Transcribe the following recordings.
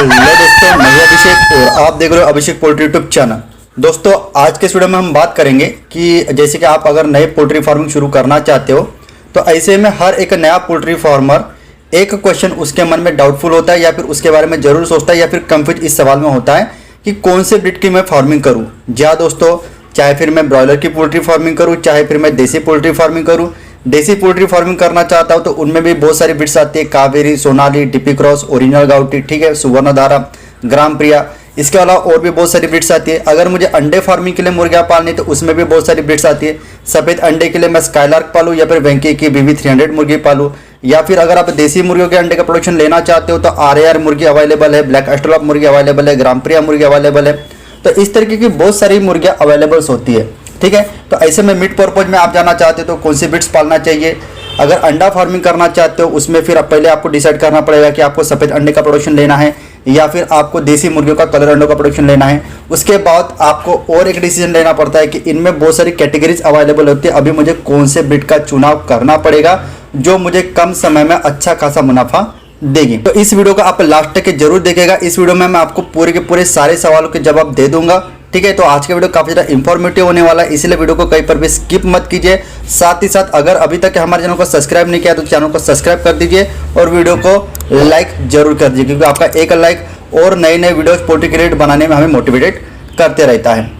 Hello दोस्तों, मैं अभिषेक और आप देख रहे हो अभिषेक पोल्ट्री यूट्यूब चैनल। दोस्तों आज के इस वीडियो में हम बात करेंगे कि जैसे कि आप अगर नए पोल्ट्री फार्मिंग शुरू करना चाहते हो तो ऐसे में हर एक नया पोल्ट्री फार्मर एक क्वेश्चन उसके मन में डाउटफुल होता है या फिर उसके बारे में जरूर सोचता है या फिर कंफ्यूज इस सवाल में होता है कि कौन से ब्रीड की मैं फार्मिंग करूँ। या दोस्तों चाहे फिर मैं ब्रॉयलर की पोल्ट्री फार्मिंग करूँ, चाहे फिर मैं देसी पोल्ट्री फार्मिंग करूँ। देसी पोल्ट्री फार्मिंग करना चाहता हूँ तो उनमें भी बहुत सारी ब्रीड्स आती है, Kaveri, Sonali, DP cross, original गाउटी, ठीक है, सुवर्णधारा, ग्राम प्रिया। इसके अलावा और भी बहुत सारी ब्रीड्स आती है। अगर मुझे अंडे फार्मिंग के लिए मुर्गियाँ पालनी तो उसमें भी बहुत सारी ब्रीड्स आती है। सफ़ेद अंडे के लिए मैं स्काईलार्क पालूँ या फिर वेंकी की BB 300 मुर्गी पालूँ, या फिर अगर आप देसी मुर्गियों के अंडे का प्रोडक्शन लेना चाहते हो तो RAR मुर्गी अवेलेबल है, ब्लैक एस्ट्रोलॉप मुर्गी अवेलेबल है, ग्राम प्रिया मुर्गी अवेलेबल है। तो इस तरीके की बहुत सारी मुर्गियाँ अवेलेबल्स होती है, ठीक है। तो ऐसे में मीट पर्पज में आप जाना चाहते हो तो कौन सी ब्रीड्स पालना चाहिए। अगर अंडा फार्मिंग करना चाहते हो उसमें फिर पहले आपको डिसाइड करना पड़ेगा कि आपको सफ़ेद अंडे का प्रोडक्शन लेना है या फिर आपको देसी मुर्गियों का कलर अंडों का प्रोडक्शन लेना है। उसके बाद आपको और एक डिसीजन लेना पड़ता है कि इनमें बहुत सारी कैटेगरीज अवेलेबल होती है। अभी मुझे कौन से ब्रीड का चुनाव करना पड़ेगा जो मुझे कम समय में अच्छा खासा मुनाफा देगी। तो इस वीडियो को आप लास्ट तक जरूर देखेगा। इस वीडियो में मैं आपको पूरे के पूरे सारे सवालों के जवाब दे दूंगा, ठीक है। तो आज का वीडियो काफी ज़्यादा इंफॉर्मेटिव होने वाला है, इसलिए वीडियो को कहीं पर भी स्किप मत कीजिए। साथ ही साथ अगर अभी तक हमारे चैनल को सब्सक्राइब नहीं किया तो चैनल को सब्सक्राइब कर दीजिए और वीडियो को लाइक जरूर कर दीजिए, क्योंकि आपका एक लाइक और नए नए वीडियोस पोल्ट्री के रिलेटेड बनाने में हमें मोटिवेटेड करते रहता है।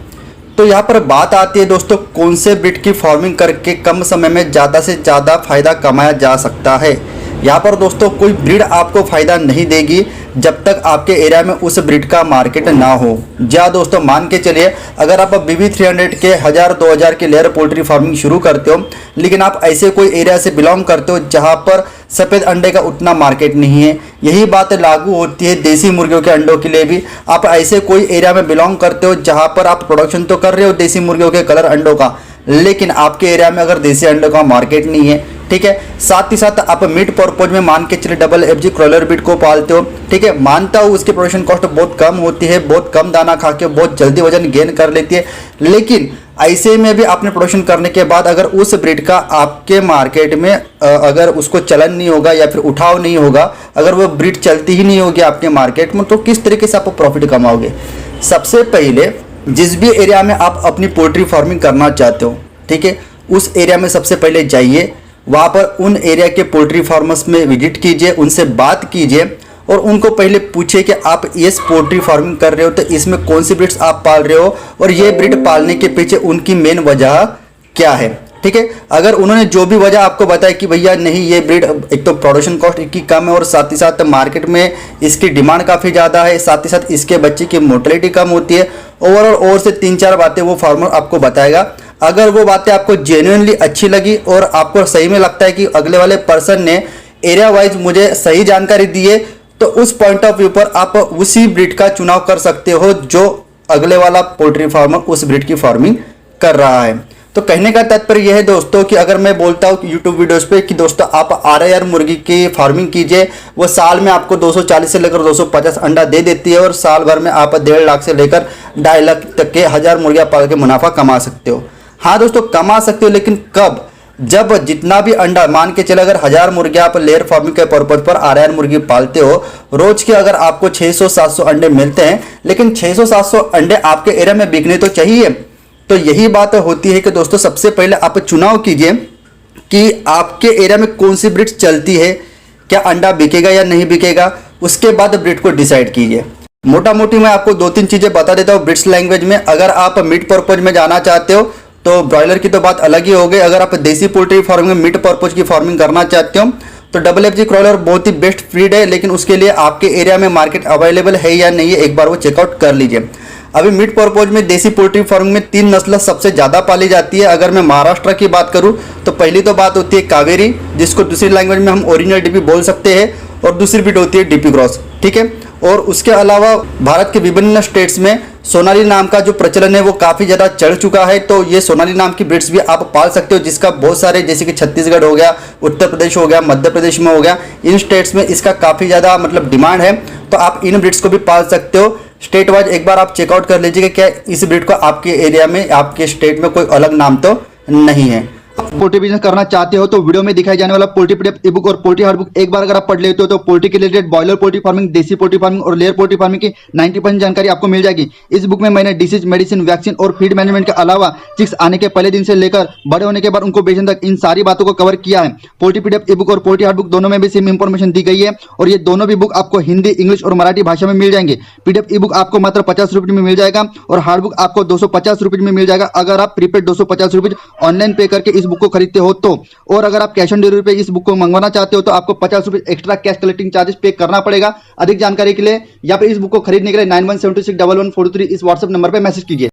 तो यहाँ पर बात आती है दोस्तों, कौन से ब्रीड की फार्मिंग करके कम समय में ज़्यादा से ज़्यादा फायदा कमाया जा सकता है। यहाँ पर दोस्तों कोई ब्रीड आपको फ़ायदा नहीं देगी जब तक आपके एरिया में उस ब्रीड का मार्केट ना हो। या दोस्तों मान के चलिए अगर आप BB 300 के 1000-2000 के लेयर पोल्ट्री फार्मिंग शुरू करते हो, लेकिन आप ऐसे कोई एरिया से बिलोंग करते हो जहाँ पर सफ़ेद अंडे का उतना मार्केट नहीं है। यही बात लागू होती है देसी मुर्गियों के अंडों के लिए भी। आप ऐसे कोई एरिया में बिलोंग करते हो जहाँ पर आप प्रोडक्शन तो कर रहे हो देसी मुर्गियों के कलर अंडों का, लेकिन आपके एरिया में अगर देसी अंडों का मार्केट नहीं है, ठीक है। साथ ही साथ आप मीट पर्पज में मान के चलिए डबल FG क्रॉलर ब्रीड को पालते हो, ठीक है। मानता हूँ उसकी प्रोडक्शन कॉस्ट बहुत कम होती है, बहुत कम दाना खा के बहुत जल्दी वजन गेन कर लेती है, लेकिन ऐसे में भी आपने प्रोडक्शन करने के बाद अगर उस ब्रीड का आपके मार्केट में अगर उसको चलन नहीं होगा या फिर उठाव नहीं होगा, अगर वो ब्रीड चलती ही नहीं होगी आपके मार्केट में, तो किस तरीके से आप प्रॉफिट कमाओगे। सबसे पहले जिस भी एरिया में आप अपनी पोल्ट्री फार्मिंग करना चाहते हो, ठीक है, उस एरिया में सबसे पहले जाइए, वहाँ पर उन एरिया के पोल्ट्री फार्मर्स में विजिट कीजिए, उनसे बात कीजिए और उनको पहले पूछिए कि आप ये पोल्ट्री फार्मिंग कर रहे हो तो इसमें कौन सी ब्रीड्स आप पाल रहे हो और ये ब्रीड पालने के पीछे उनकी मेन वजह क्या है, ठीक है। अगर उन्होंने जो भी वजह आपको बताया कि भैया नहीं ये ब्रीड एक तो प्रोडक्शन कॉस्ट इसकी कम है और साथ ही साथ मार्केट में इसकी डिमांड काफ़ी ज़्यादा है, साथ ही साथ इसके बच्चे की मोर्टेलिटी कम होती है, ओवरऑल और से 3-4 बातें वो फार्मर आपको बताएगा। अगर वो बातें आपको जेन्युइनली अच्छी लगी और आपको सही में लगता है कि अगले वाले पर्सन ने एरिया वाइज मुझे सही जानकारी दी है, तो उस पॉइंट ऑफ व्यू पर आप उसी ब्रीड का चुनाव कर सकते हो जो अगले वाला पोल्ट्री फार्मर उस ब्रीड की फार्मिंग कर रहा है। तो कहने का तात्पर्य यह है दोस्तों कि अगर मैं बोलता हूँ यूट्यूब वीडियोस पे कि दोस्तों आप RAR मुर्गी की फार्मिंग कीजिए, वो साल में आपको 240 से लेकर 250 अंडा दे देती है और साल भर में आप 1.5 लाख से लेकर 2.5 लाख तक के 1000 मुर्गियाँ पाल के मुनाफा कमा सकते हो। हाँ दोस्तों कमा सकते हो, लेकिन कब? जब जितना भी अंडा मान के चले, अगर 1000 मुर्गियाँ आप लेयर फार्मिंग के पर्पज पर RAR मुर्गी पालते हो, रोज के अगर आपको 600-700 अंडे मिलते हैं, लेकिन 600-700 अंडे आपके एरिया में बिकने तो चाहिए। तो यही बात होती है कि दोस्तों सबसे पहले आप चुनाव कीजिए कि आपके एरिया में कौन सी ब्रीड चलती है, क्या अंडा बिकेगा या नहीं बिकेगा, उसके बाद ब्रीड को डिसाइड कीजिए। मोटा मोटी मैं आपको 2-3 चीज़ें बता देता हूँ ब्रीड्स लैंग्वेज में। अगर आप मीट पर्पज में जाना चाहते हो तो ब्रॉयलर की तो बात अलग ही हो गई। अगर आप देसी पोल्ट्री फार्मिंग में मीट पर्पज की फार्मिंग करना चाहते हो तो डबल FG क्रॉलर बहुत ही बेस्ट ब्रीड है, लेकिन उसके लिए आपके एरिया में मार्केट अवेलेबल है या नहीं है एक बार वो चेकआउट कर लीजिए। अभी मीट पर्पज में देसी पोल्ट्री फार्मिंग में 3 नस्लें सबसे ज़्यादा पाली जाती है। अगर मैं महाराष्ट्र की बात करूं तो पहली तो बात होती है कावेरी, जिसको दूसरी लैंग्वेज में हम ओरिजिनल DP बोल सकते हैं, और दूसरी ब्रीड होती है डीपी क्रॉस, ठीक है। और उसके अलावा भारत के विभिन्न स्टेट्स में सोनाली नाम का जो प्रचलन है वो काफ़ी ज़्यादा चढ़ चुका है, तो ये सोनाली नाम की ब्रीड्स भी आप पाल सकते हो, जिसका बहुत सारे जैसे कि छत्तीसगढ़ हो गया, उत्तर प्रदेश हो गया, मध्य प्रदेश में हो गया, इन स्टेट्स में इसका काफ़ी ज़्यादा मतलब डिमांड है। तो आप इन ब्रीड्स को भी पाल सकते हो। स्टेट वाइज एक बार आप चेकआउट कर लीजिएगा क्या इस ब्रीड को आपके एरिया में, आपके स्टेट में कोई अलग नाम तो नहीं है। पोल्ट्री बिजनेस करना चाहते हो तो वीडियो में दिखाई जाने वाला पोल्ट्री पीडीएफ ई बुक और पोल्ट्री हार्ड बुक एक बार अगर आप पढ़ लेते हो तो पोल्ट्री के रिलेटेड बॉयलर पोल्ट्री फार्मिंग, देसी पोल्ट्री फार्मिंग और लेयर पोल्ट्री फार्मिंग की 90% जानकारी आपको मिल जाएगी। इस बुक में मैंने डिसीज, मेडिसिन, वैक्सीन और फीड मैनेजमेंट के अलावा चिक्स आने के पहले दिन से लेकर बड़े होने के बाद उनको बेचने तक इन सारी बातों को कवर किया है। पोल्ट्री पीडीएफ ई बुक और पोल्ट्री हार्ड बुक दोनों में भी सेम इंफॉर्मेशन दी गई है और ये दोनों भी बुक आपको हिंदी, इंग्लिश और मराठी भाषा में मिल जाएंगे। पीडीएफ ई बुक आपको मात्र 50 रुपये में मिल जाएगा और हार्ड बुक आपको 250 रुपये में मिल जाएगा अगर आप प्रीपेड 250 रुपये ऑनलाइन पे करके इस बुक को खरीदते हो तो। और अगर आप कैश ऑन डिलीवरी पे इस बुक को मंगवाना चाहते हो तो आपको 50 रुपये एक्स्ट्रा कैश कलेक्टिंग चार्जेस पे करना पड़ेगा। अधिक जानकारी के लिए या फिर इस बुक को खरीदने के लिए 91761143 इस व्हाट्सएप नंबर पर मैसेज कीजिए।